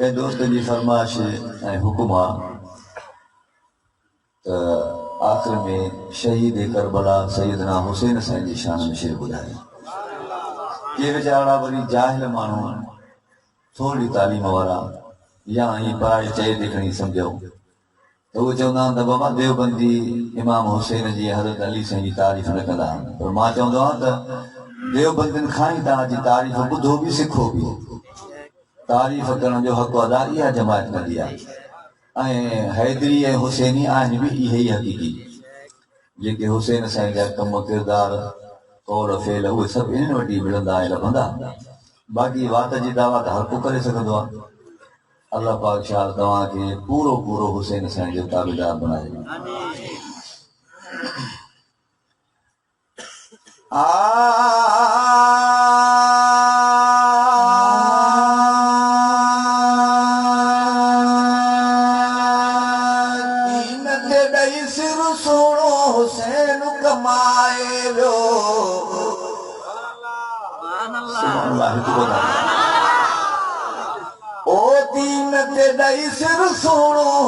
के दोस्त की फरमाइश हुक्म आखिर में शहीद करबला सैयदना हुसैन साईं जी शान में शेर ॿुधाए के वीचारा वरी जाहिल माण्हू थोड़ी तालीम वारा या ही पढ़ाई चए देखणी सम्झो तो वो चवंदा आहिनि त बाबा देवबंदी इमाम हुसैन जी हज़रत अली साईं जी तारीफ़ न कंदा आहिनि पर मां चवंदो आहियां त देवबंदियुनि खां ई तव्हांजी तारीफ़ ॿुधो बि सिखो बि तारीफ़ करण जो हक़ अदा इहा जमायत कंदी आहे ऐं हैदरी ऐं हुसैनी आहिनि बि इहे ई हक़ीक़ी जेके हुसैन साईं जा कम किरदार कौल फेल उहे सभु इन्हनि वटि ई मिलंदा ऐं लभंदा बाक़ी वात जी दावा त हर को करे सघंदो आहे अल्लाह पाक शाह तव्हांखे पूरो पूरो हुसैन साईं जो ताबेदार बणाए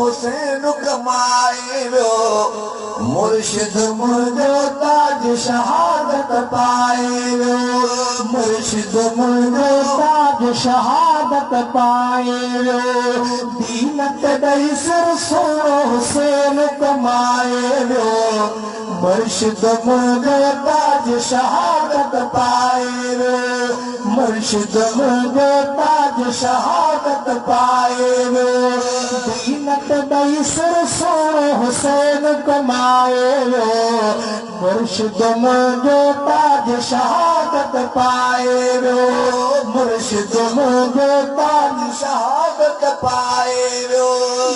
हुसैन कमाए वियो मुर्शिद मुंहिंजो ताज शहादत पाए वियो मुर्शिद मुंहिंजो ताज शहादत पाए वियो दीनत ॾेई सिर सोनो हुसैन कमाए वियो मुर्शिद मुंहिंजो ताज शहादत पाए वियो मुर्शिद मुंहिंजो ताज शहादत पाए वियो दीनत ॾेई सिर सोनो हुसैन कमाए वियो मुर्शिद मुंहिंजो ताज शहादत पाए वियो मुर्शिद मुंहिंजो ताज शहादत पाए वियो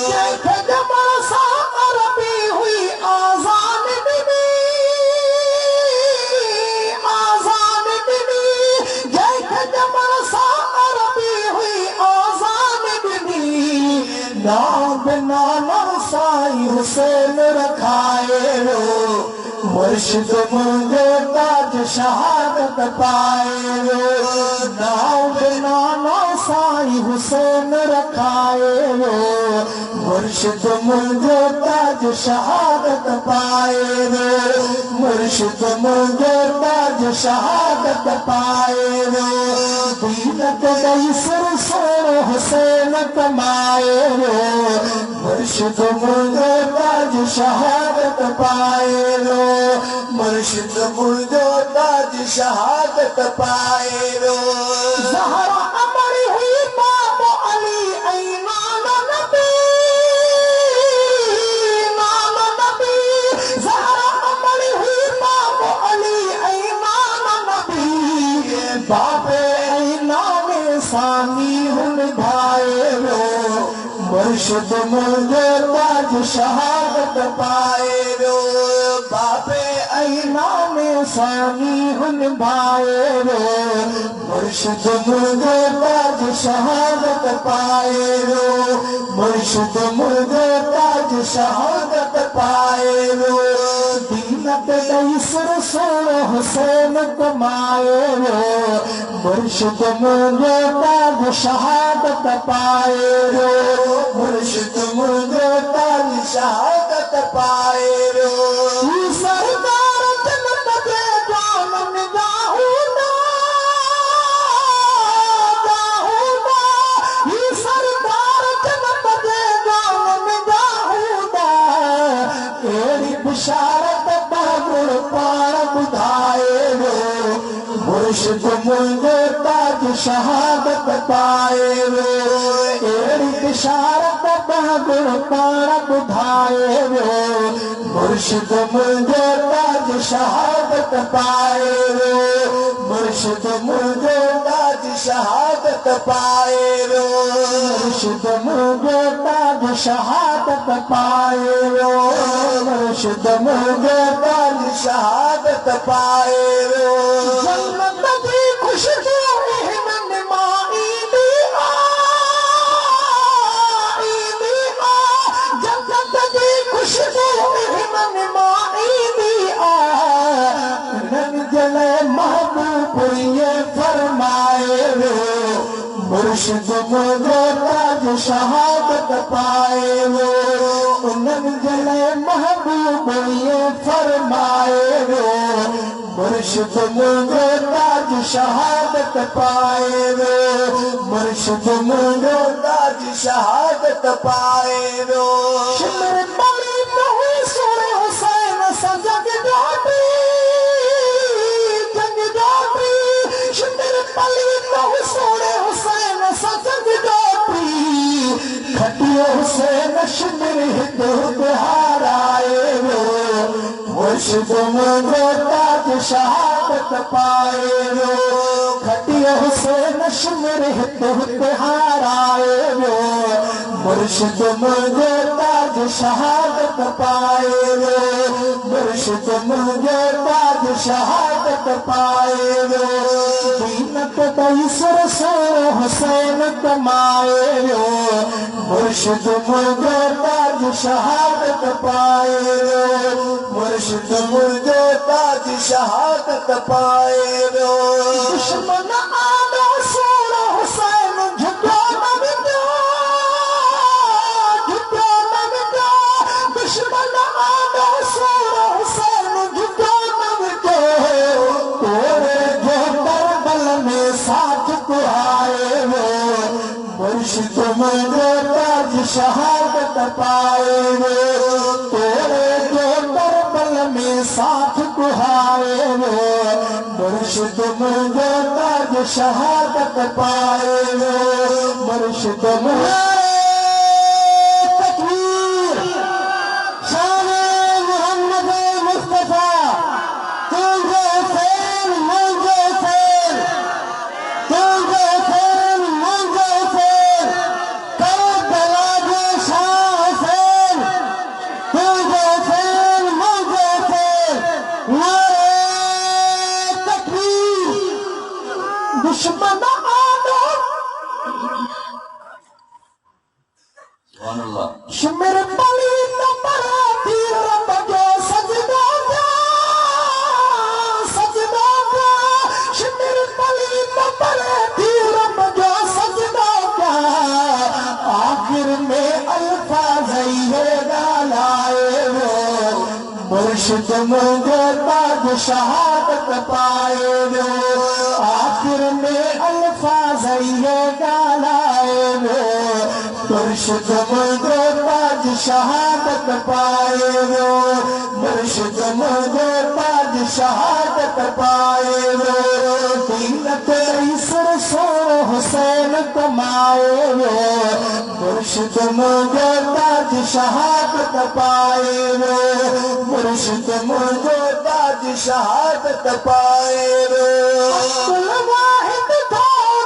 जंहिंखे जमण सां अरबी हुई आज़ान ॾिनी आज़ान ॾिनी जंहिंखे जमण सां अरबी हुई आज़ान ॾिनी नाम बिना साईं हुसैन रखाए वियो मुर्शिद मुंहिंजो ताज शहादत पाए वियो नाम बिना साईं हुसैन रखाए वियो मुर्शिद मुंहिंजो ताज शहादत पाए वियो मुर्शिद मुंहिंजो ताज शहादत पाए वियो दीनत ॾेई सिर सोनो हुसैन कमाए वियो मुर्शिद मुंहिंजो ताज शहादत पाए वियो मुर्शिद मुंहिंजो ताज शहादत पाए वियो ज़हरा अमरी हुई इमाम अली ऐं नाना नबी ज़हरा अमरी हुई इमाम अली ऐं नाना नबी बाबे ऐं नाने सानी हुन भाए वियो मुर्शिद मुंहिंजो ताज शहादत पाए वियो बाबे ऐं नाने सानी हुन भाए वियो मुर्शिद मुंहिंजो ताज शहादत पाए वियो मुर्शिद मुंहिंजो ताज शहादत पाए वियो दीनत ॾेई सिर सोनो हुसैन कमाए वियो मुर्शिद मुंहिंजो ताज शहादत पाए वियो मुर्शिद मुंहिंजो ताज शहादत पाए वियो सरदार जन्नत जे जान निगाहूना जाहूना ही सरदार जन्नत जे जान निगाहूना कहिड़ी बिशारत बाबुल पाण ॿुधाए वियो मुर्शिद मुंहिंजो ताज शहादत पाए वियो कहिड़ी बिशारत बाबुल पाण ॿुधाए वियो मुर्शिद मुंहिंजो ताज शहादत पाए वियो मुर्शिद मुंहिंजो ताज शहादत पाए वियो मुर्शिद मुंहिंजो ताज शहादत पाए वियो मुर्शिद मुंहिंजो ताज शहादत पाए वियो जन्नत जी खुशबू हिननि मां ईंदी जन्नत जी खुशबू हिननि मां ईंदी हिननि जे लाइ महबूब इहे फरमाए वियो मुर्शिद मुझे ताज शहादत पाए वो उन्हनि जे लाइ महबूब ये फरमाए वो मुर्शिद मुझे ताज शहादत पाए वो मुर्शिद मुझे ताज शहादत पाए वो शिमर बली नहीं सुने हुसैन सा जग जाती शिमर बली नहीं सुने हुसैन सा जग जाती खटियो हुसैन शिमर हिंदू बिहाराए वो मुर्शिद मुझे ताज शहादत पाए वो खटियो हुसैन शिमर हिंदू बिहाराए वो मुर्शिद मुझे ताज शहादत पाए वो मुर्शिद मुझे ताज शहादत पाए वो दीनत दई सुर हुसैन कमाए वो मुर्शिद मुझे ताज शहादत पाए वो मुर्शिद मुझे ताज शहादत पाए वो दुश्मन आदो सुर हुसैन झुको न मिटो दुश्मन आदो सुर हुसैन झुको न मिटो तोरे जो करबल में साथ को आए वो मुर्शिद मुझे ताज शहादत पाए वो तोरे जो करबल में साथ को आए वो मुर्शिद मुझे ताज शहादत पाए वो मुर्शिद मुझे तकबीर शान मोहम्मद मुस्तफा तुझे फैल मुझे फैल तुझे फैल मुझे फैल करबला के शाह फैल तुझे फैल मुझे फैल नारे तकबीर दुश्मन आदो सुभान अल्लाह शिमर बली नंबर तीर रब जो सजदा शिमर बली नंबर तीर रब जो सजदा आखिर में अल्फाज ये गालाए वो मुर्शिद मुझे ताज शहादत पाए वो आखिर में अल्फाज ये गालाए वो मुर्शिद मुझे ताज शहादत पाए वो मुर्शिद मुझे ताज शहादत पाए वो दीनत ईसर सोर हुसैन कमाए वो मुर्शिद मुझे ताज शहादत पाए वो मुर्शिद मुझे ताज शहादत पाए वो अब्दुल वाहिद था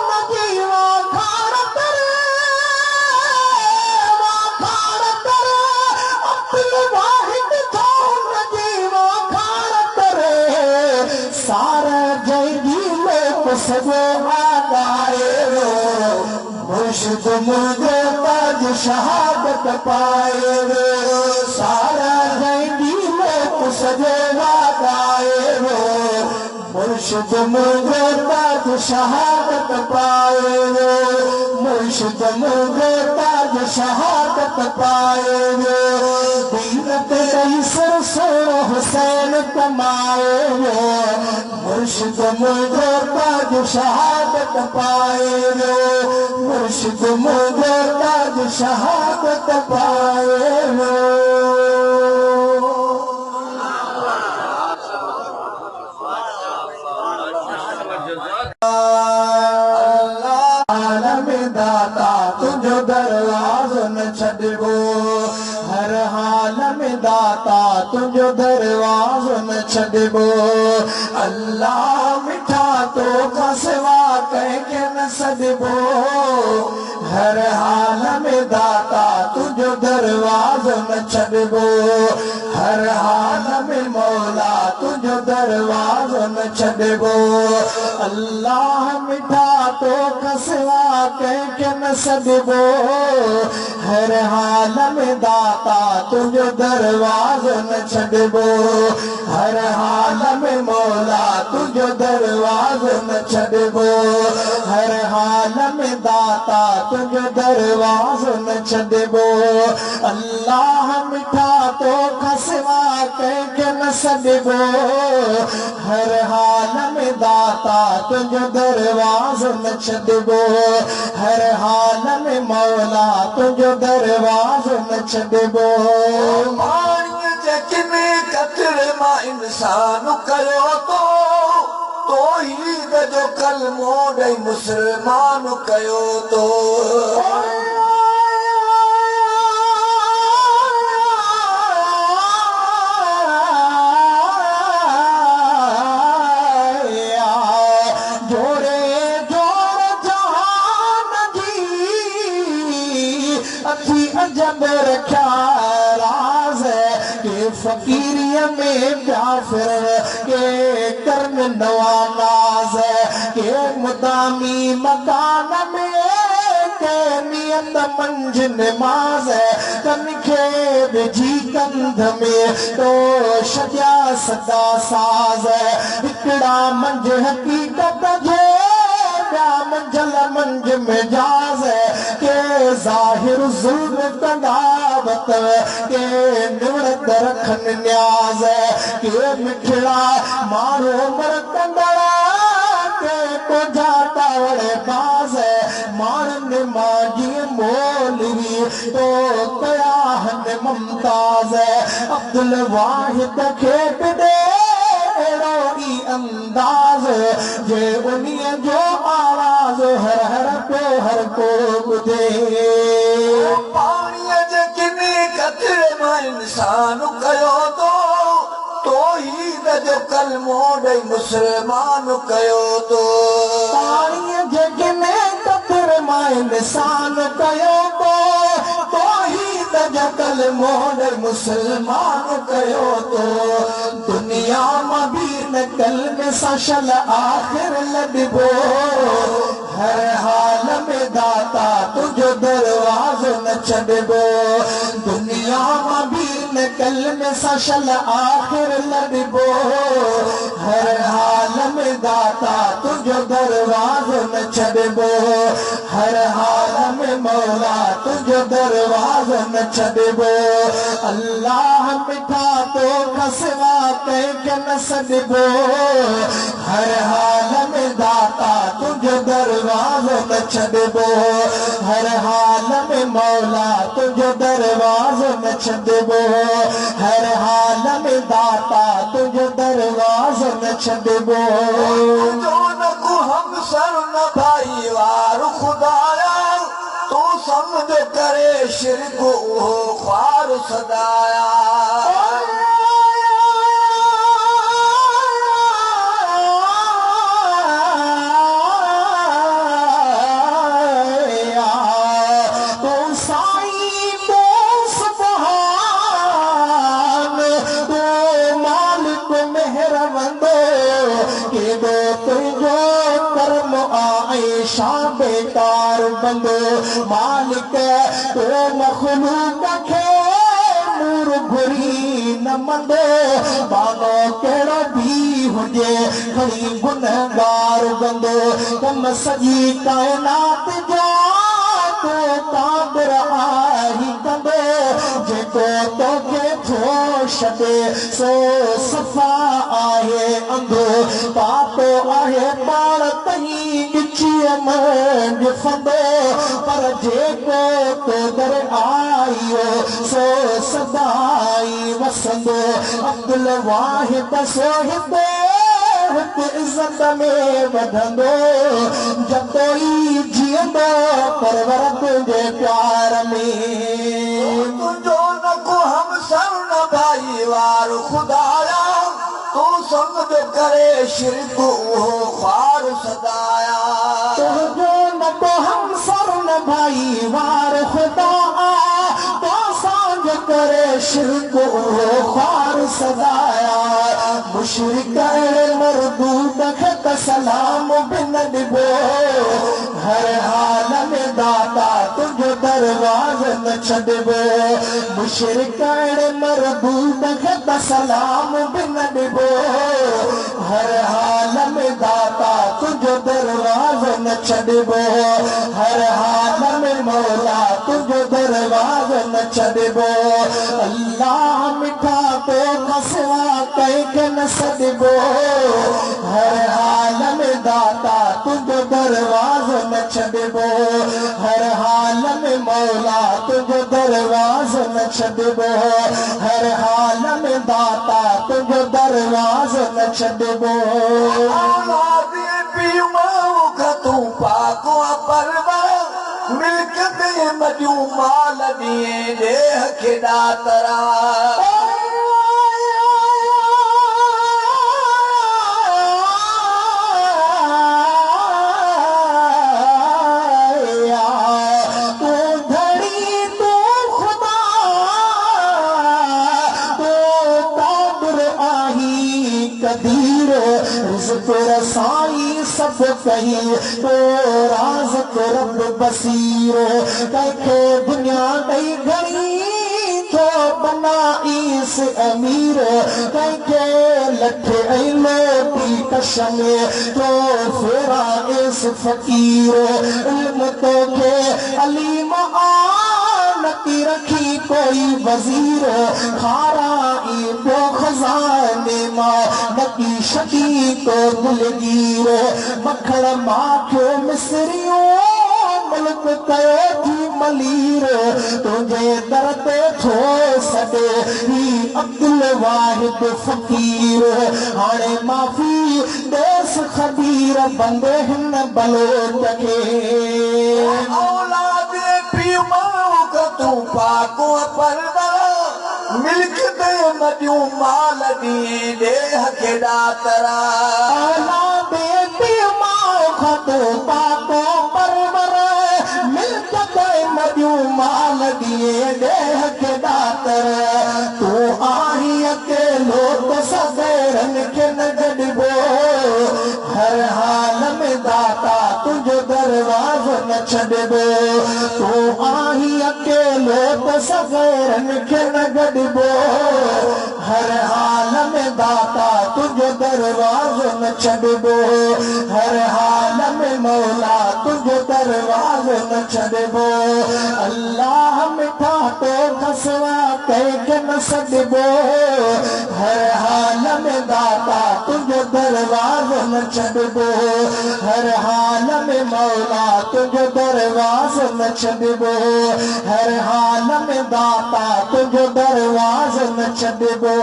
नदीवा खार करे अब्दुल वाहिद था नदीवा खार करे सारा जैदी लोग सजो आगाए वो मुर्शिद मुझे ताज शहादत पाए वो सारा जैदी लोग सजो आगाए वो मुर्शिद मुझे ताज शहादत पाए वो मुर्शिद मुझे ताज शहादत पाए वो दीनत ईसर सोर हुसैन कमाए वो मुर्शिद मुझे ताज शहादत पाए वो मुर्शिद मुझे ताज शहादत पाए वो दाता तुझो दरवाज़ो न छॾिबो हर हाल में दाता तुझो दरवाज़ो न छॾिबो अल्लाह मिठा तो का सिवा कंहिंखे न सॾिबो हर हाल में दाता तुझो दरवाज़ो न छॾिबो हर हाल में मौला तुझो दरवाज़ो न छॾिबो अल्लाह मिठा तो खसवा कंहिंखे न सॾिबो हर हाल में दाता तुंहिंजो दरवाज़ो न छॾिबो हर हाल में मौला तुंहिंजो दरवाज़ो न छॾिबो हर हाल में दाता तुंहिंजो दरवाज़ो न छॾिबो अल्लाह मिठा तो खसवा कंहिंखे न सॾिबो हर हाल में दाता तुंहिंजो दरवाज़ो न छॾिबो हर हाल में मौला तुंहिंजो दरवाज़ो न छॾिबो पाणीअ जे किने कतरे मां इंसान कयो तो ईद जो कलमो ॾेई मुस्लमान कयो तो जब रखा राज के फकीरिया में प्यार के कर्म नवाज के मुदामी मकान में के नियत मंझ नमाज कनखे विझी कंध में तो शजा सदा साज हिकड़ा मंझ हकीकत जे मंझल मंझ में जाज के ज़ाहिर ज़ुल्म कंदावत के निवड़त रखन न्याज के मिठड़ा मारो मर कंदड़ा के कोझा टावड़े बाज मारन माजी मोलवी तो कयाहन मुमताज अब्दुल वाहिद खेत दे अंदाज जे उन्हीं जो आवाज हर हर को ॿुधे पाणीअ जे किने कतरे मां इंसान कयो तो ईद जो कलमो ॾेई मुस्लमान कयो तो पाणीअ जे किने कतरे मां इंसान कयो तो ईद जो कलमो ॾेई मुस्लमान कयो तो दुनिया मां बि न कल्म सां शल आख़िर लॾिबो हर हाल में दाता तुंहिंजो दरवाज़ो न छॾिबो दुनिया मां बि न कल्म सां शल आख़िर लॾिबो हर हाल में दाता तुंहिंजो दरवाज़ो न छॾिबो हर हाल में मौला तुंहिंजो दरवाज़ो न छॾिबो अल्लाह मिठा तो खसवा कंहिंखे न सॾिबो हर हाल में दाता तुंहिंजो दरवाज़ो न छॾिबो हर हाल में मौला तुंहिंजो दरवाज़ो न छॾिबो हर हाल में दाता तुंहिंजो दरवाज़ो न छॾिबो जो न को हम सर न भाई वार खुदाया तू समझ करे शिरक उहो ख्वार सदाया बेकार बंदो मालिक तो मखलूक खे नूर घुरी न मंदो बानो कहिड़ो बि हुजे खणी गुनहगार बंदो कम सॼी काइनात जो तो काबिर आही कंदो जेको तोखे थो छॾे सो सफ़ा आहे अंधो पापो आहे पाण तई गिचीअ में ॾिसंदो पर जेको तो दर आयो सो सदाई वसंदो अब्दुल वाहिद सो हिते इज़त में वधंदो जतोई जीअंदो परवरत जे प्यार में तुंहिंजो न को हम सर न भाई वार खुदाया तू समझ करे शिरक उहो ख्वार सदाया तुंहिंजो न को हम सर न भाई वार खुदा तो सांझ करे शिरक उहो ख्वार सदाया मुशरिक मरदूद खे सलाम बि न ॾिबो हर हाल में दाता तुंहिंजो दरवाज़ो न छॾिबो मुशरिक मरदूद खे सलाम बि न ॾिबो हर हाल में दाता तुंहिंजो दरवाज़ो न छॾिबो हर हाल में मौला तुंहिंजो दरवाज़ो न छॾिबो अल्लाह मिठा तो खसवा कंहिंखे न सॾिबो हर हाल में दाता तुंहिंजो दरवाज़ो न छॾिबो हर हाल में मौला तुंहिंजो दरवाज़ो न छॾिबो हर हाल में दाता तुंहिंजो दरवाज़ो न छॾिबो तूं पाको परवार मिल्क दे मजू माल दिए देह खे ॾातरा साईं सब कही तो राज रब बसीरो कंहिंखे दुनिया ॾेई घणी थो बनाईस अमीर कंहिंखे लठ ऐं लोटी कशमे तो फेराइस फ़कीर इल्म तोखे अलीम नकी रखी कोई वज़ीर खाराई पियो खज़ाने मां नकी शकी तो दिलगीर मखण माखियो मिसरियूं मुल्क कयो थी मलीर तुंहिंजे दर ते थो सॾे ही अब्दुल वाहिद फ़कीर हाणे माफ़ी देस ख़बीर बंदे हिन बलोच खे औलाद पीउ मां तूं पाको परवार मिल्क दे मजू माल दिए देह खे ॾातरा औलाद पीउ मां तूं पाको परवार मिल्क दे मजू माल दिए देह खे ॾातरा तूं आहीं अकेलो तो सवेरनि खे न गॾिबो हर हाल में दाता तुंहिंजो दरवाज़ो न छॾिबो तूं आहीं अकेलो तो सवेरनि खे न गॾिबो हर हाल में दाता तुंहिंजो दरवाज़ो न छॾिबो हर हाल में मौला तुंहिंजो दरवाज़ो न छॾिबो अल्लाह मिठा तो खसवा कंहिंखे न सॾिबो हर हाल में दाता तुंहिंजो दरवाज़ो न छॾिबो हर हाल में मौला तुंहिंजो दरवाज़ो न छॾिबो हर हाल में दाता तुंहिंजो दरवाज़ो न छॾिबो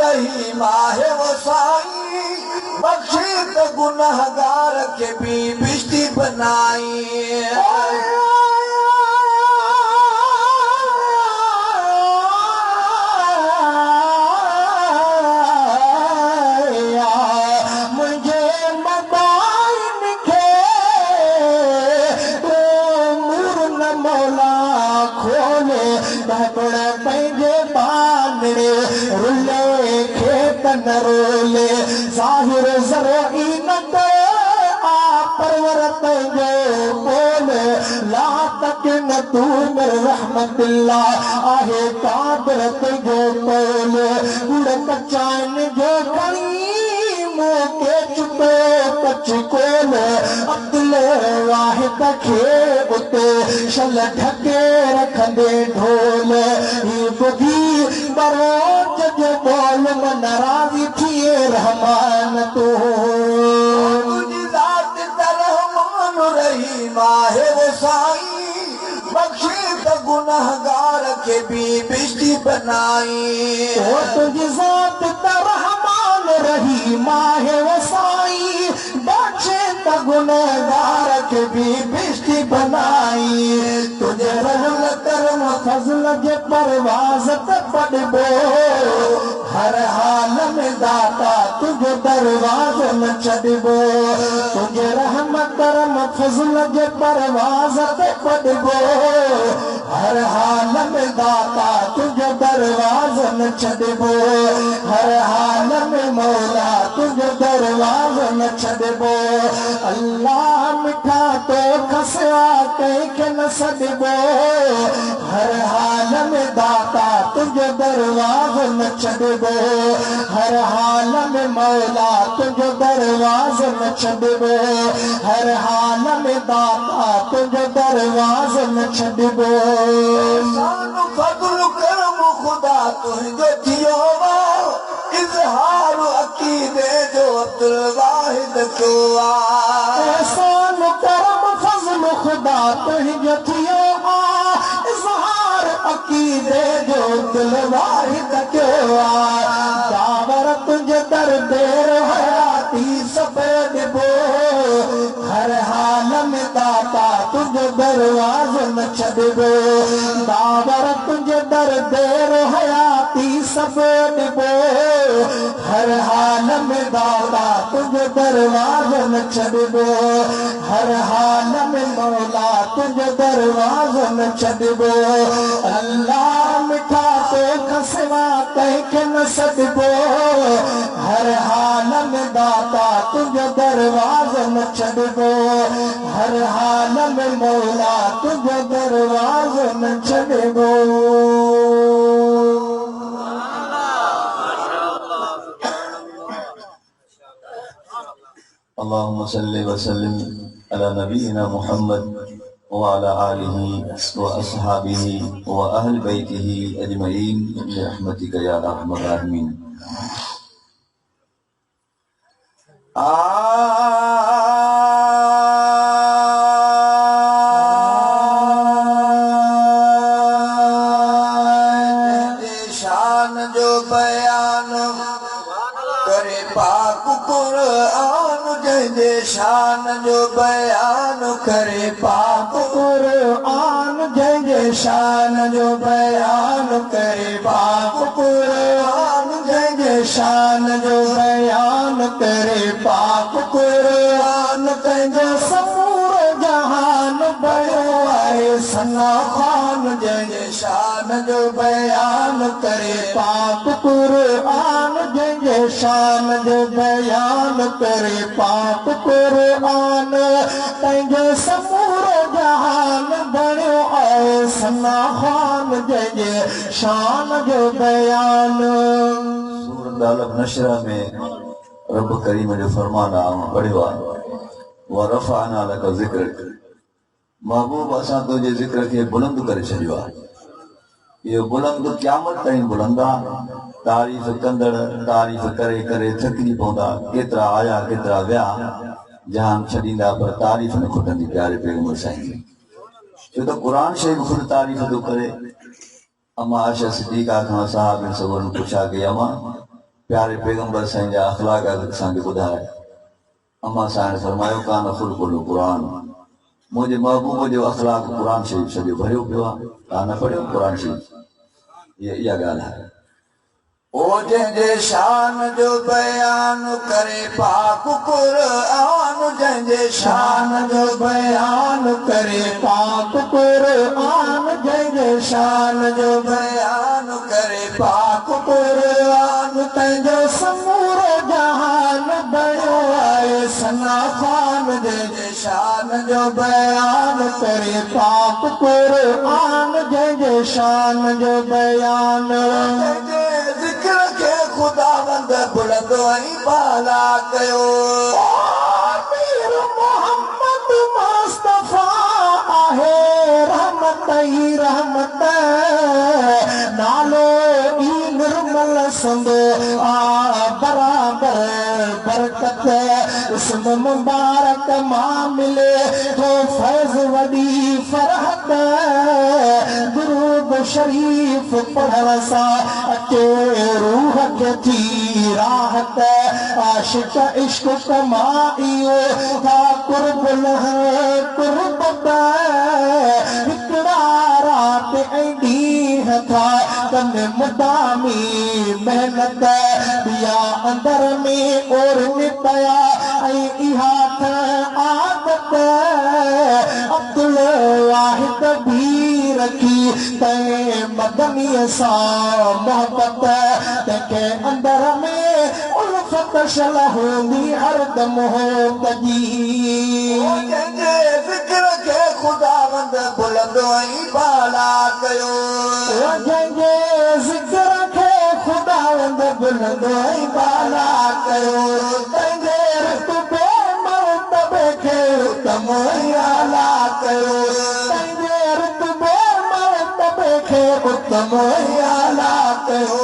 रहीम आहे वो साईं बख़्शी त गुनहगार खे बि बिश्ती बनाई रोले ज़ाहिर ज़रई न परवरत जो बोल ला तक न तू मेरे रहमतुल्लाह आहे कादरत जो बोल गुड़ कचाइन जो खणी मुंह के चुपे कच कोल अब्दुल वाहिद खे उते शल ढके रखंदे ढोल ही बुधी बरोज जो बोल मन राज़ी थिए रहमान तो तुझी ज़ात रहमान रहीम आहे वो साईं बख़्शी त गुनहगार खे बि बिश्ती बनाई तो तुझी ज़ात रहमान रहीम आहे वो साईं बख़्शी त गुनहगार खे बि बिश्ती बनाई तुझे रहम करम फज़ल जे परवाज़ ते पढ़बो हर हाल में दाता तुझे दरवाज़ो न छॾबो तुझे रहम करम फज़ल जे परवाज़ ते पढ़बो हर हाल में दाता तुझे दरवाज़ो न छॾबो हर हाल में मौला तुझे दरवाज़ो न छॾबो अल्लाह मिठा तो खसिया कंहिंखे न सॾबो हर हाल में दाता तुझे दरवाज़ो न छॾबो हर हाल में मौला तुझे दरवाज़ो न छॾबो हर हाल में दाता तुझे दरवाज़ो न छॾबो सानू फज़ल करम खुदा तुंहिंजो थियो इज़हार अक़ीदे जो अब्दुल वाहिद थियो एहसान करम फज़ल खुदा तुंहिंजो थियो इज़हार अक़ीदे जो अब्दुल वाहिद थियो दावर तुंहिंजे दर देर हयाती सभु ॾिबो हर हाल में दाता तुंहिंजो दरवाज़ो न छॾबो दावर तुंहिंजे दर देर हयाती सभु ॾिबो हर हाल में दाता तुंहिंजो दरवाज़ो न छॾबो हर हाल में मौला तुंहिंजो दरवाज़ो न छॾबो अल्लाह मिठा तो खसिवा कंहिंखे न सॾबो हर हाल में दाता तुंहिंजो दरवाज़ो न छॾबो हर हाल में मौला तुंहिंजो दरवाज़ो न छॾबो अल्लाहुम्मा सल्लि व सल्लिम अला नबीना मुहम्मद व अला आलिहि व अस्हाबिहि व अहल बैतिहि अजमईन बिरहमतिका या अरहमर राहिमीन शान जो बयान करे पाक कुरान जंहिंजे शान जो बयान करे पाक कुरान जंहिंजे शान जो बयान करे पाक कुरान जंहिंजे शान जो बयान करे पाक कुरान तंहिंजो समूरो जहान बयो आहे सना ख़ान जंहिंजे शान जो बयान करे पाक कुरान जंहिंजे शान जो बयान करे पाक कुरान तंहिंजो समूरो जहान बणियो आहे सना ख़ान जंहिंजे शान जो बयान सूरत अल नशरा में रब करीम जो फरमान पढ़ियो आहे व रफ़अना लक ज़िक्रक महबूब असां तुंहिंजे ज़िक्र खे बुलंद करे छॾियो आहे इहो बुलंद क़यामत ताईं बुलंद आहे तारीफ़ कंदड़ तारीफ़ करे करे थकिजी पवंदा केतिरा आया केतिरा विया जहान छॾींदा पर तारीफ़ न खुटंदी प्यारे पैगंबर साईं जी छो त क़ुर शरीफ़ ख़ुदि तारीफ़ थो करे अमा आयशा सिद्दीक़ा खां सहाबनि सभनि पुछा कि अमा प्यारे पैगंबर साईं जा अख़लाक असांखे ॿुधाए अमा साईं फरमायो कान ख़ुल्क़ुल क़ुरान मुंहिंजे महबूब जो अख़लाक क़ुर शरीफ़ सॼो भरियो पियो आहे तव्हां न पढ़ियो क़ुर शरीफ़ इहा ॻाल्हि आहे ओ जंहिंजे शान जो बयान करे पाक कुरान जंहिंजे शान जो बयान करे पाक कुरान जंहिंजे शान जो बयान करे पाक कुरान तंहिंजो समूरो जहान बणियो आहे सना ख़ान जंहिंजे शान जो बयान करे पाक कुरान जंहिंजे शान जो बयान ज़िक्र खे ख़ुदावंद बुलंद ऐं बाला कयो पीर मोहम्मद मुस्तफ़ा आहे रहमत ई रहमत नालो ई निर्मल संदो बराबर बरकत इसम मुबारक मां मिले तो फैज़ वॾी फरहत दुरूद शरीफ पढ़ण सां अचे रूह खे थी राहत आशिक इश्क कमाइयो था कुर्ब न कुर्ब हिकिड़ा रात ऐं ॾींहुं था तन मुदामी मेहनत बिया अंदर में और निपया ऐ इहा था आदत अब्दुल वाहिद भी रखी ते मदनी सा मोहब्बत ते अंदर में उल्फत शलहूंदी हरदम हो तजी जंहिंजे ज़िक्र खे ख़ुदावंद बुलंद ऐं बाला कयो जंहिंजे ज़िक्र खे ख़ुदावंद बुलंद ऐं बाला कयो तंहिंजे रुतबे मर्तबे खे उत्तम ऐं आला कयो तंहिंजे रुतबे मर्तबे खे उत्तम ऐं आला कयो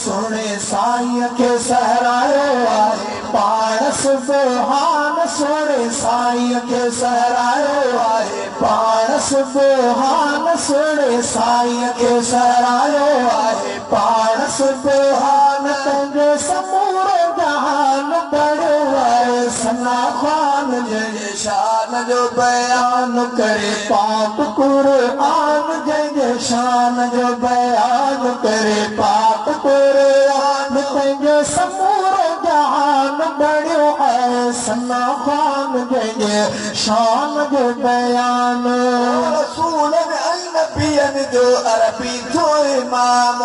सुहिणे साईं खे सहरायो आहे पाण सुबहान सुहिणे साईं खे सहरायो आहे पाण सुबहान सुहिणे साईं खे सहरायो आहे पाण सुबहान तुंहिंजो समूरो जहान बणियो आहे सना ख़ान जंहिंजे शान जो बयान करे पाक क़ुरान जंहिंजे शान जो बयान करे पाक क़ुरान तुंहिंजो समूरो जहान बणियो आहे सना ख़ान जंहिंजे शान जो बयान रसूलनि ऐं नबियनि जो अरबी जो इमाम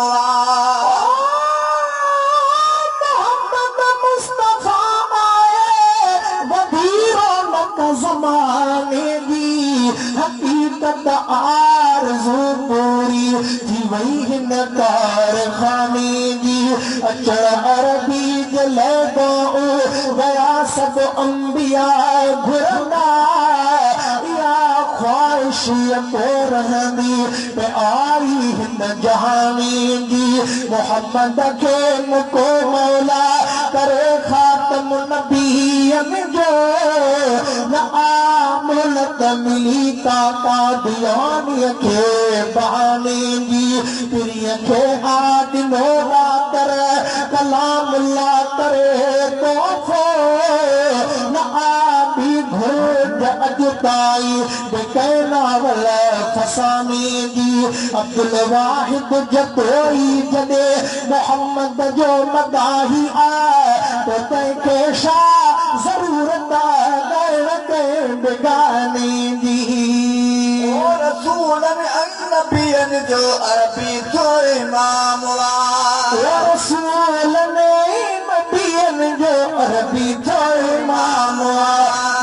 ज़माने जी हक़ीक़त आरज़ू पूरी थी वई हिन कारखाने जी अचण अरबी जे लॻाऊं विया सभु अंबिया घुरंदा इहा ख़्वाहिश पोइ रहंदी पे आई हिन जहानी जी मोहम्मद खे मुको मौला करे ख़ातम नबीयनि जो न आमलत मिली काका दियानीअ खे बहाने जी पिरीअ खे आदिनो कर कलाम ला करे तोहफ़ो न आबी घुर्ज अॼु ताईं बेकैनावल फसाने जी अब्दुल वाहिद जतोई जॾहिं मोहम्मद जो मदाही आहे त तंहिंखे छा ज़रूरत बेगाने जी रसूलनि ऐं नबियनि जो अरबी जो इमाम रसूलनि नबियनि जो अरबी जो इमाम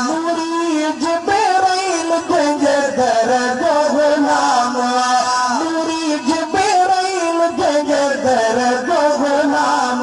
नूरी जिब्राइल जंहिंजे दर जो गुलाम नूरी जिब्राइल जंहिंजे दर जो गुलाम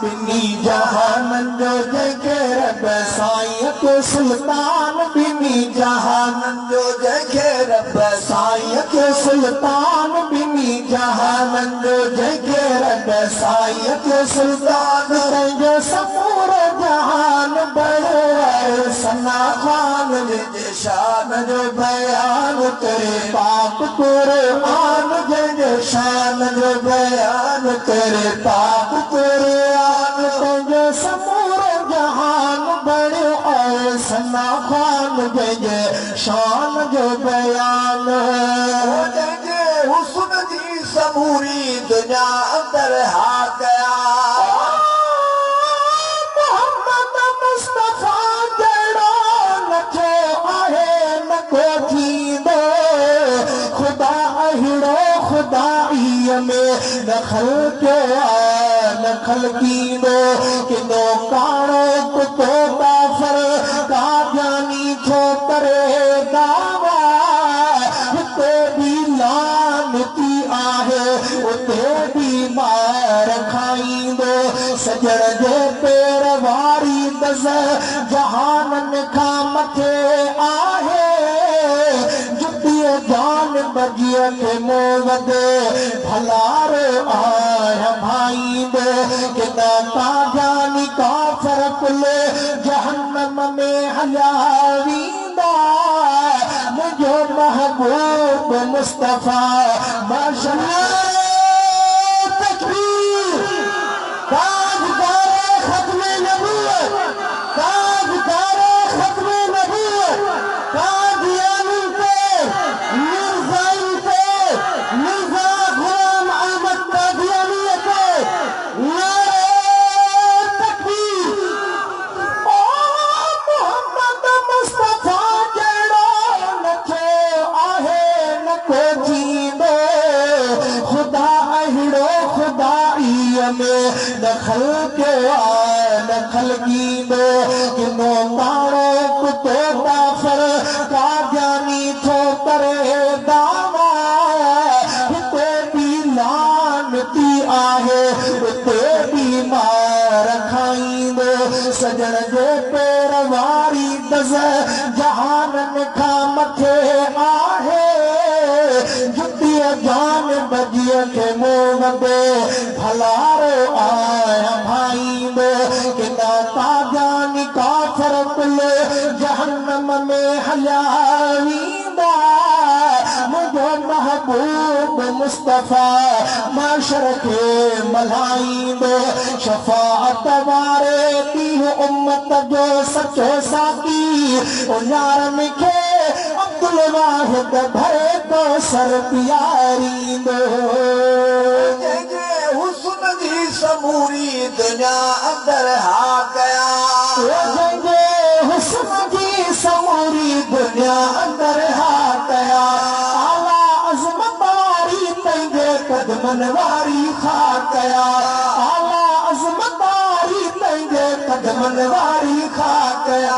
ॿिन्ही जहाननि जो जंहिंखे रब साईं खे सुल्तान ॿिन्ही जहाननि जो जंहिंखे रब साईं खे सुल्तान ॿिन्ही जहाननि जो जंहिंखे रब साईं खे सुल्तान तंहिंजो समूरो जहान बणियो आहे सना ख़ान जंहिंजे शान जो बयान करे पाक क़ुरान जंहिंजे शान जो बयान करे पाक क़ुरान तुंहिंजो समूरो जहान बणियो आहे सना ख़ान जंहिंजे शान जो बयान जंहिंजे हुस्न जी समूरी दुनिया अंदर हा कया मोहम्मद मुस्तफ़ा जहिड़ो नथो आहे न को थींदो ख़ुदा अहिड़ो ख़ुदाईअ में न ख़ल्क़ियो आहे न ख़ल्क़ींदो किनो काणो कुतो काफ़र कादियानी थो करे दावा हिते बि लानती आहे उते बि मार खाईंदो सजण जे पेर वारी दज़ जहाननि खां मथे आहे जुतीअ जान बजीअ खे मूं वधे भलारो आहे भाईंदो कि न कादियानी काफ़र कुल जहन्नम में हलिया वेंदा मुंहिंजो महबूब मुस्तफ़ा माशाअल्लाह तकबीर ताजदार खत्म नबूवत ताजदार खत्म नबूवत कादियानी पे मिर्ज़ा गुलाम कि नो काड़ो कुतो काफर काजानी थो करे दावा हिते भी लानती आहे हिते भी मार खाईंदो सजण जे पेर वारी दज़ जहानन खां मथे आहे जुतीअ जान बजीअ खे मुंहुं वंदे भलारो आया भाईंदो कि न ताजानी काफ़र कुल जहन्नम में हलिया वेंदा मुंहिंजो महबूब मुस्तफ़ा माशर खे मल्हाईंदो शफ़ाअत वारे ॾींहुं उम्मत जो सचो साथी उन्हारनि खे अब्दुल वाहिद भरे तो सर पियारींदो जंहिंजे हुस्न जी समूरी दुनिया अंदर हा कया जंहिंजे हुस्न जी समूरी दुनिया अंदर हा कया आला अज़मत वारी पंहिंजे कदमनि वारी खा कया आला अज़मत वारी पंहिंजे कदमनि वारी खा कया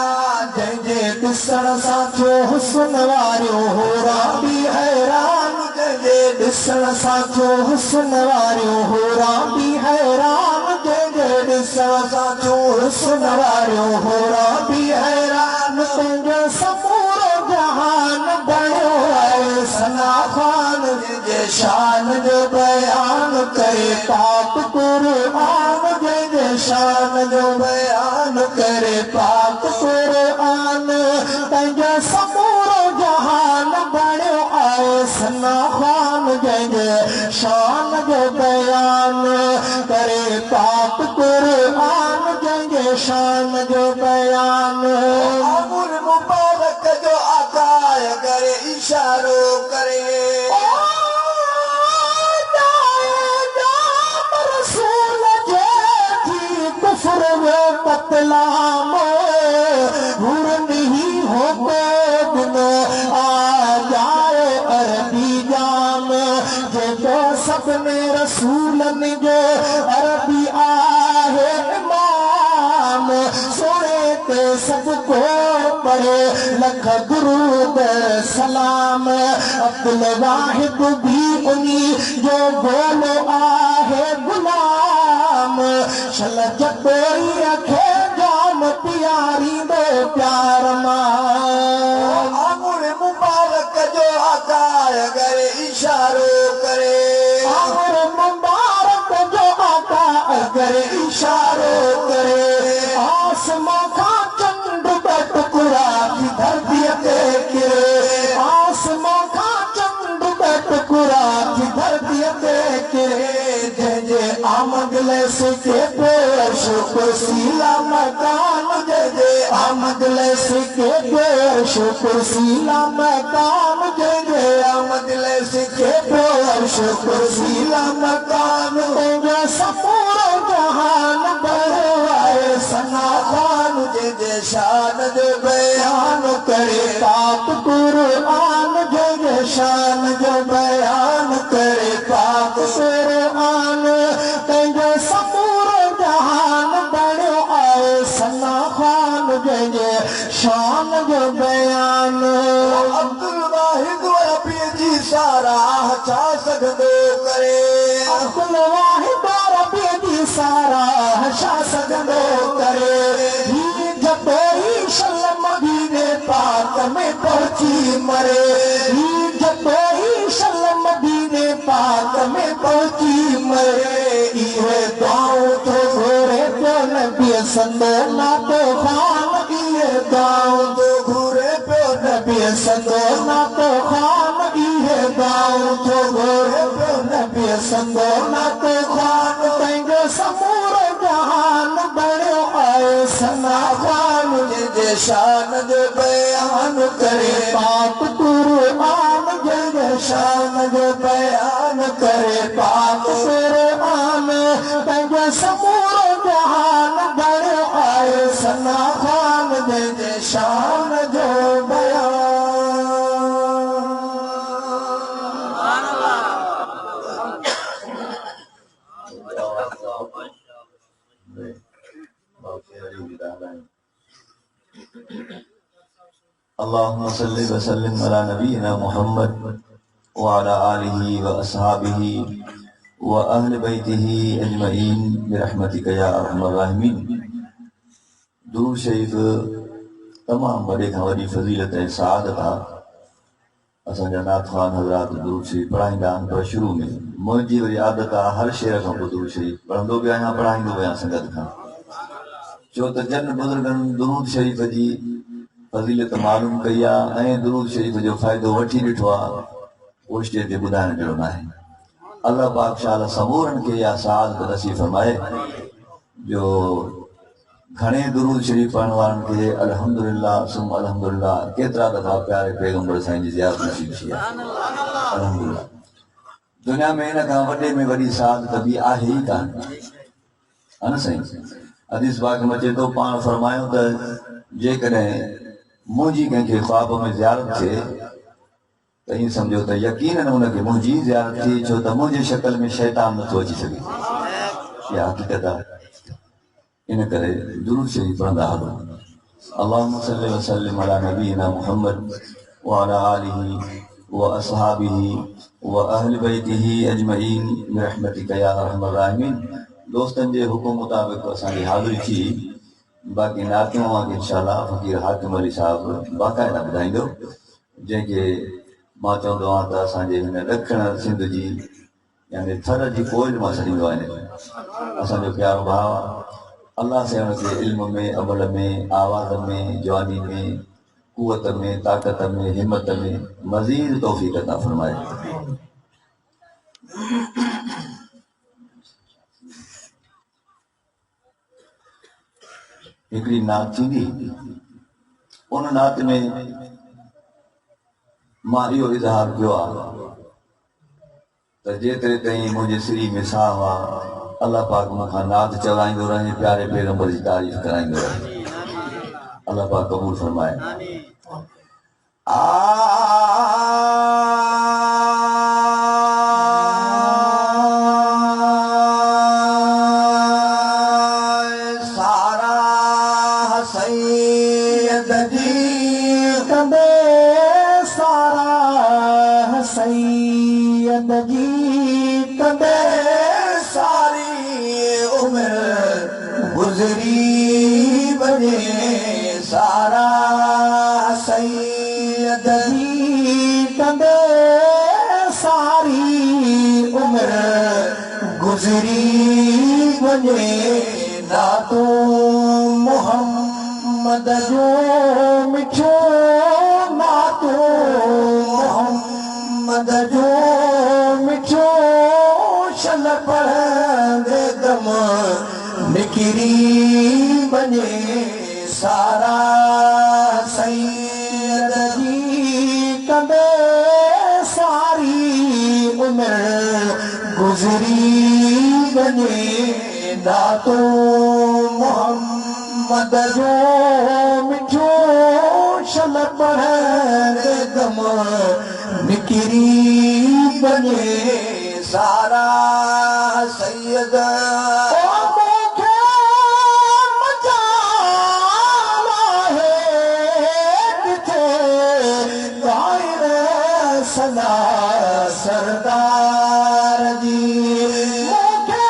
जंहिंजे ॾिसण सां थियो हुस्न वारियो होरा बि हैरान जंहिंजे ॾिसण सां थियो हुस्न वारियो होरा बि हैरान जंहिंजे ॾिसण सां थियो हुस्न वारियो होरा बि हैरान तुंहिंजो समूरो जहान बणियो आहे सना ख़ान जंहिंजे शान जो बयान करे पाक क़ुर्आन जंहिंजे शान जो बयान करे पाक क़ुर्आन तंहिंजो समूरो जहान बणियो आहे सना ख़ान जंहिंजे शान जो बयान करे पाक क़ुर्आन जंहिंजे शान जो बयान अमूल मुबारक जो आकाय करे इशारो करे कतलाम हुर नहीं होते बिनो आ जाए अरबी जाम जेको सपने रसूलन जो अरबी आहे इमाम सोने ते सबको पढ़े लख दुरूद सलाम अब्दुल वाहिद भी उन्ही जो बोलो आहे गुलाम शल जतोई खे जाम प्यारी दो प्यार मां अमूल मुबारक जो आकाय करे इशारो करे अमर मुबारक जो आका करे इशारो करे आसमां का चंड टुकड़ा की धरती ते गिरे आसमां का चंड टुकड़ा की धरती ते गिरे जंहिंजे आमद लैसे के पेर शुक्र सीला मकान जंहिंजे आमद लैसे के पेर शुक्र सीला मकान जंहिंजे आमद लैसे के पेर शुक्र सीला मकान तंहिंजो समूरो जहान बणियो आहे सना ख़ान जंहिंजे शान जो बयान करे पाक क़ुर्आन जंहिंजे शान जो बयान करे पाक क़ुर्आन तंहिंजो समूरो जहान बणियो आहे सना ख़ान जंहिंजे शान जो बयान अब्दुल वाहिद रबी जी साराह छा सघंदो करे अब्दुल वाहिद रबी जी साराह छा सघंदो करे ही जतोई शल मदीने पाक में पहुची मरे ही जतोई शल मदीने पाक में पहुची मरे इहे दुआऊं तो घोरे पियो नबी संदो नातो ख़ान इहे दुआऊं तो घोरे पियो नबी संदो नातो ख़ान इहे दुआऊं तो घोरे पियो नबी संदो नातो ख़ान तंहिंजो समूरो जहान बणियो आहे सना ख़ान जंहिंजे शान जो बयान करे पाक क़ुर्आन जंहिंजे शान जो बयान करे पाक क़ुर्आन तंहिंजो समूरो जहान बणियो आहे सना ख़ान जंहिंजे शान जो बयान अल्लाहुम्मा सल्लि व सल्लिम अला नबीना मुहम्मद व अला आलिहि व अस्हाबिहि व अहल बैतिहि अजमईन बिरहमतिका या अरहमर राहिमीन। दुरूद शरीफ तमाम वॾे खां वॾी फज़ीलत ऐं सआदत आहे। असांजा नात ख़ान हज़रात दुरूद शरीफ पढ़ाईंदा आहिनि, पर शुरू में मुंहिंजी वरी आदत आहे हर शेर खां पोइ दुरूद शरीफ पढ़ंदो बि आहियां, पढ़ाईंदो बि आहियां संगत खां। छो त जन बुज़ुर्गनि दुरूद शरीफ जी फज़ीलत मालूम कई आहे ऐं दुरूद शरीफ जो फ़ाइदो वठी ॾिठो आहे, उहो स्टेज ते ॿुधाइण जहिड़ो न आहे। अल्लाह पाक शाला समूरनि खे इहा सआदत नसीब फरमाए जो घणे दुरूद शरीफ पढ़ण वारनि खे अल्हम्दुलिल्लाह सुम अल्हम्दुलिल्लाह केतिरा दफ़ा प्यारे पैगंबर साईं जी ज़ियारत नसीब थी आहे। अल्हम्दुलिल्लाह दुनिया में हिन खां वॾे में वॾी सआदत बि आहे ई कान, हा न साईं। हदीस पाक में अचे थो, पाण फरमायो त जेकॾहिं मुंहिंजी कंहिंखे ख्वाब में ज़ियारत थिए त ईअं सम्झो त यकीनन हुनखे मुंहिंजी ज़ियारत थी, छो त मुंहिंजे शक्ल में शैतान नथो अची सघे। इहा हक़ीक़त आहे। इन करे दुरूद शरीफ पढ़ंदा हलो। अल्लाहुम्मा सल्लि व सल्लिम अला नबीना मुहम्मद व अला आलिहि व अस्हाबिहि व अहल बैतिहि अजमईन बिरहमतिका या अरहमर राहिमीन। दोस्तनि जे हुकुम मुताबिक़ असांजी हाज़िरी थी, बाक़ी नातियूं अवांखे इंशाअल्लाह फ़क़ीर हाकिम अली साहिब बाक़ाइदा ॿुधाईंदो, जंहिंखे मां चवंदो आहियां त असांजे हिन ॾखिण सिंध जी यानी थर जी कोइल मां छॾींदो आहियां। असांजो प्यारो भाउ अल्लाह से हुनखे इल्म में, अमल में, आवाज़ में, जवानी में, कुवत में, ताक़त में, हिम्मत में मज़ीद तौफ़ीक़ अता फरमाए। हिकिड़ी नात थींदी, उन नात में मां इहो इज़हार कयो आहे त जेतिरे ताईं मुंहिंजे सिरी में साहु आहे, अल्लाह पाक मूंखां नात चवाईंदो रहे, प्यारे पैगंबर जी तारीफ़ कराईंदो रहे। अल्लाह पाक क़बूल फरमाए। मोहम्मद जो मिठो नातो, मोहम्मद जो मिठो शन पढ़ंदे दम निकिरी वञे सारा सैयद जी कंदे सारी उमिरि गुज़री वञे नातो मोहम्मद जो मिठो शन पढ़ंदे दम निकिरी वञे सारा सैयद सरदार जी मूंखे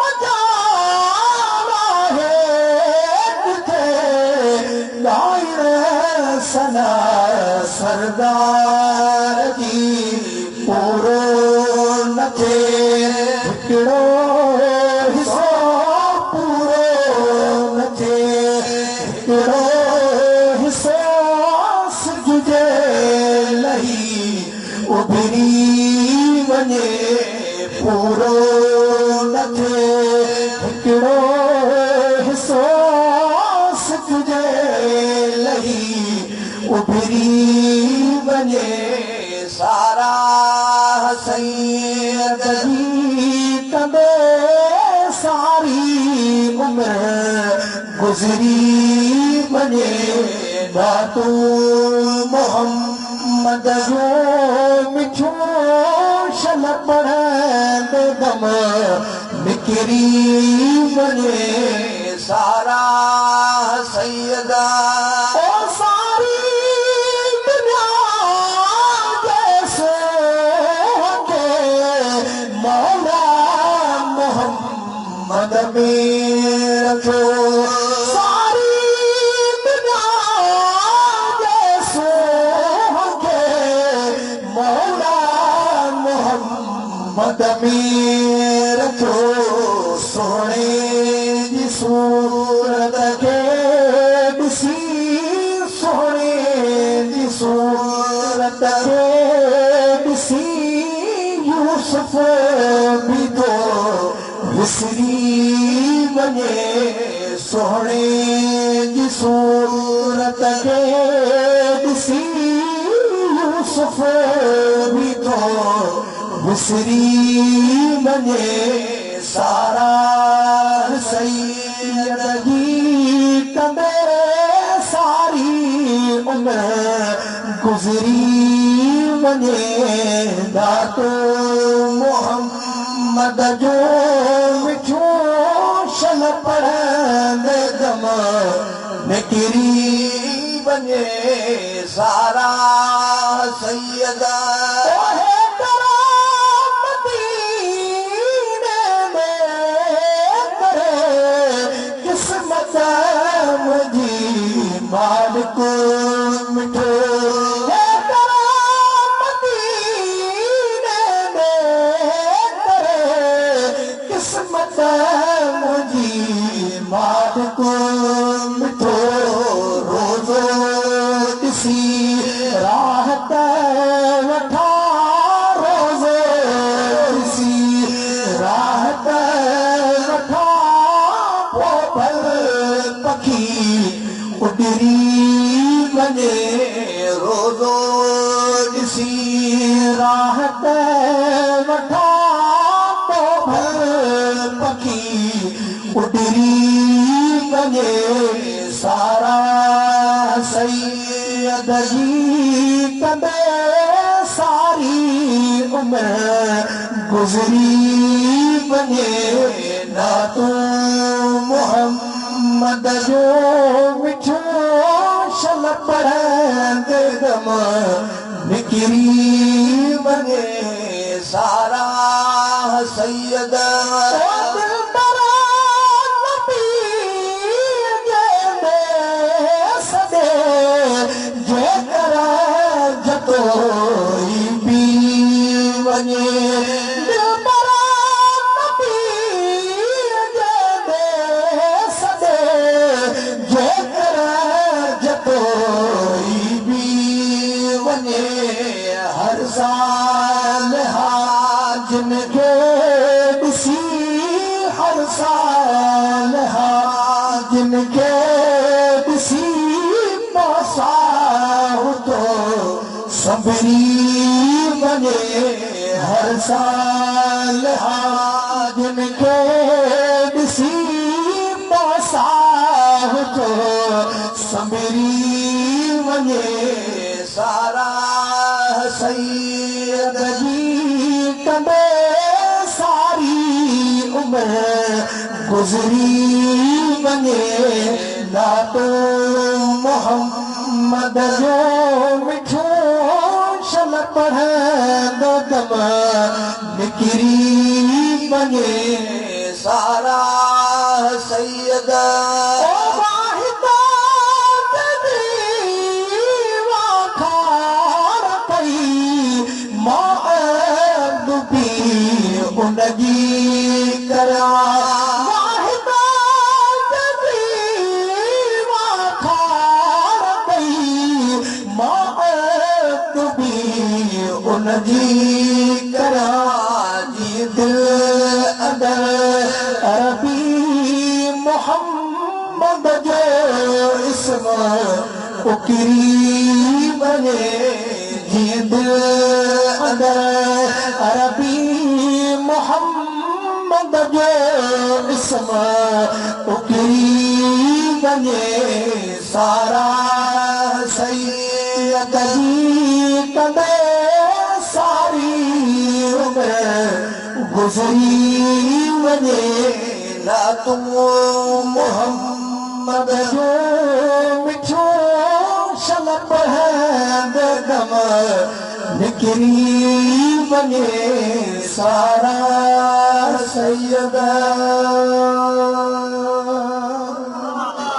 मजाना है किथे दायरे सना सरदार जी पूरो न थे हिकिड़ो हिस्सो पूरो न थे हिकिड़ो हिस्सो सिज जे लही उभरी वञे पूरो न थे हिकिड़ो हिस्सो सिज जे लही उभरी वञे सारा सैयद जी कंदे सारी उमिरि गुज़री वञे नातो मोहम्मद जो मिठो शन पढ़ंदे दम निकिरी वञे सारा सैयदा ओ सारी मद में रखो सोने जी सूरत के ॾिसी सोने जी सूरत के ॾिसी यूसुफ भी तो विसरी वञे सोने जी सूरत के ॾिसी यूसुफ भी तो विसरी वञे सारा सैयद जी कंदे सारी उम्र गुज़री वञे दातो मोहम्मद जो मिठो शन पढ़ंदे दम निकिरी वञे सारा सैयद किस्मत मुंहिंजी मालिक मिठो किस्मत मुंहिंजी मालिक मिठो रोज़ो ॾिसी राहत वठा रोज़ो ॾिसी राहत वठा पोइ पखी उॾरी वञे रोज़ो ॾिसी राहत वठा पखी उॾरी वञे सारा सैयद जी कंदे सारी उम्र गुज़री वञे नातो मोहम्मद जो मिठो शन पढ़ंदे दम निकिरी वञे सारा सैयद हर साल हाजिन खे ॾिसी हर साल हाजिन खे ॾिसी मौसाहु तो संभरी वञे हर साल हाजिन खे ॾिसी मौसाहु तो संभरी वञे सारा सैयद जी कंदे सारी उम्र गुज़री वञे नातो मोहम्मद जो मिठो शन पढ़ंदो दम निकिरी वञे सारा सैयद उनजी करा उनजी करा जी दिल अंदर अरबी मोहम्मद जो इस्म उकिरी वञे जी दिल अंदर अरबी मोहम्मद जो इस्म उकिरी वञे सारा सैयद जी कंदे सारी उम्र गुज़री वञे नातो मोहम्मद जो मिठो शन पढ़ंदे दम निकिरी वञे सारा सैयद